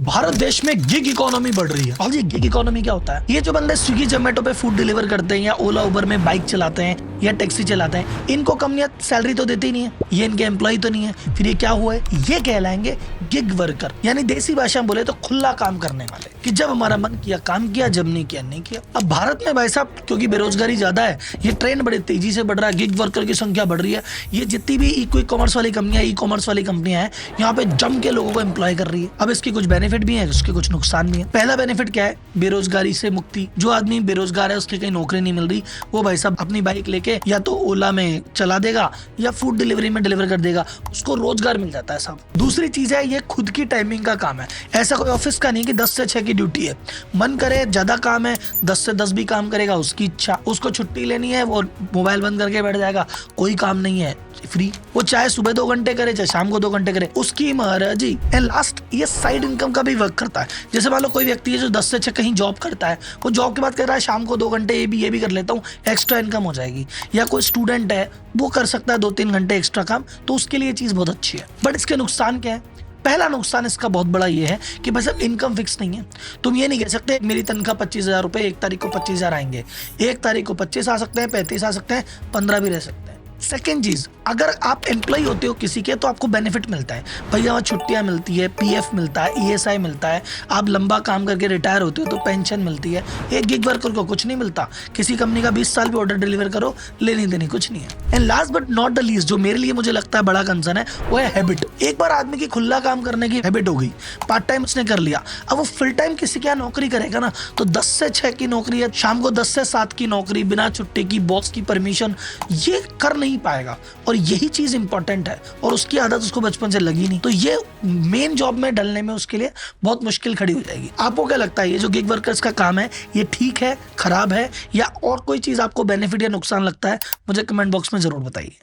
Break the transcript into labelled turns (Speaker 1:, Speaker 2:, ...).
Speaker 1: भारत देश में gig economy बढ़ रही है। और ये गिग इकोनॉमी क्या होता है? ये जो बंदे स्विगी जोमेटो पे फूड डिलीवर करते हैं या ओला उबर में बाइक चलाते हैं या टैक्सी चलाते हैं, इनको कंपनियां सैलरी तो देती नहीं है, ये इनके एम्प्लॉय तो नहीं है। फिर ये क्या हुआ है? ये कहलाएंगे गिग वर्कर, यानी देसी भाषा में बोले तो खुला काम करने वाले, कि जब हमारा मन किया काम किया, जब नहीं किया नहीं किया। अब भारत में भाई साहब क्योंकि बेरोजगारी ज्यादा है, ये ट्रेंड बड़े तेजी से बढ़ रहा है, गिग वर्कर की संख्या बढ़ रही है। ये जितनी भी ई कॉमर्स वाली कंपनियां, ई कॉमर्स वाली कंपनियां हैं, यहाँ पे जम के लोगों को एम्प्लॉय कर रही है। अब इसके कुछ बेनिफिट भी है, उसके कुछ नुकसान भी है। पहला बेनिफिट क्या है? बेरोजगारी से मुक्ति। जो आदमी बेरोजगार है, उसकी कहीं नौकरी नहीं मिल रही, वो भाई साहब अपनी बाइक लेके या तो ओला में चला देगा या फूड डिलीवरी में डिलीवर कर देगा, उसको रोजगार मिल जाता है साहब। दूसरी चीज है, ये खुद की टाइमिंग का काम है। ऐसा कोई ऑफिस का नहीं कि 10 से 6 की ड्यूटी है, मन करे ज्यादा काम है 10 से 10 भी काम करेगा, उसकी इच्छा। उसको छुट्टी लेनी है, वो मोबाइल बंद करके बैठ जाएगा, कोई काम नहीं है, फ्री। वो चाहे सुबह 2 घंटे करे चाहे शाम को 2 घंटे करे, उसकी मर्जी। एंड लास्ट, ये साइड इनकम का भी वर्क करता है। जैसे मान लो कोई व्यक्ति है जो 10 से 6 कहीं जॉब करता है, वो जॉब के बाद कह रहा है शाम को 2 घंटे ये भी कर लेता हूँ, एक्स्ट्रा इनकम हो जाएगी। या कोई स्टूडेंट है, वो कर सकता है 2-3 घंटे एक्स्ट्रा काम, तो उसके लिए चीज बहुत अच्छी है। बट इसके नुकसान क्या है? पहला नुकसान इसका बहुत बड़ा ये है कि बस अब इनकम फिक्स नहीं है। तुम ये नहीं कह सकते मेरी तनख्वाह 25,000 रुपए, 1 तारीख को 25,000 आएंगे। 1 तारीख को 25 आ सकते हैं, 35 आ सकते हैं, 15 भी रह सकते हैं। सेकेंड चीज, अगर आप एम्प्लॉय होते हो किसी के, तो आपको बेनिफिट मिलता है भाई, वहाँ छुट्टियां मिलती है, पीएफ मिलता है, ईएसआई मिलता है। आप लंबा काम करके रिटायर होते हो तो पेंशन मिलती है। एक गिग वर्कर को कुछ नहीं मिलता। किसी कंपनी का 20 साल भी ऑर्डर डिलीवर करो, लेनी देनी कुछ नहीं है। And last but not the least, जो मेरे लिए मुझे लगता है बड़ा कंसर्न है, वो है हैबिट। एक बार आदमी की खुला काम करने की हैबिट हो गई, पार्ट टाइम उसने कर लिया, अब वो फुल टाइम किसी क्या नौकरी करेगा ना, तो 10 से 6 की नौकरी है, शाम को 10 से 7 की नौकरी, बिना छुट्टी की, बॉस की परमिशन, ये कर नहीं पाएगा। और यही चीज इंपॉर्टेंट है, और उसकी आदत उसको बचपन से लगी नहीं, तो ये मेन जॉब में डलने में उसके लिए बहुत मुश्किल खड़ी हो जाएगी। आपको क्या लगता है, ये जो गिग वर्कर्स का काम है, ये ठीक है, खराब है, या और कोई चीज आपको बेनिफिट या नुकसान लगता है? मुझे कमेंट बॉक्स में जरूर बताइए।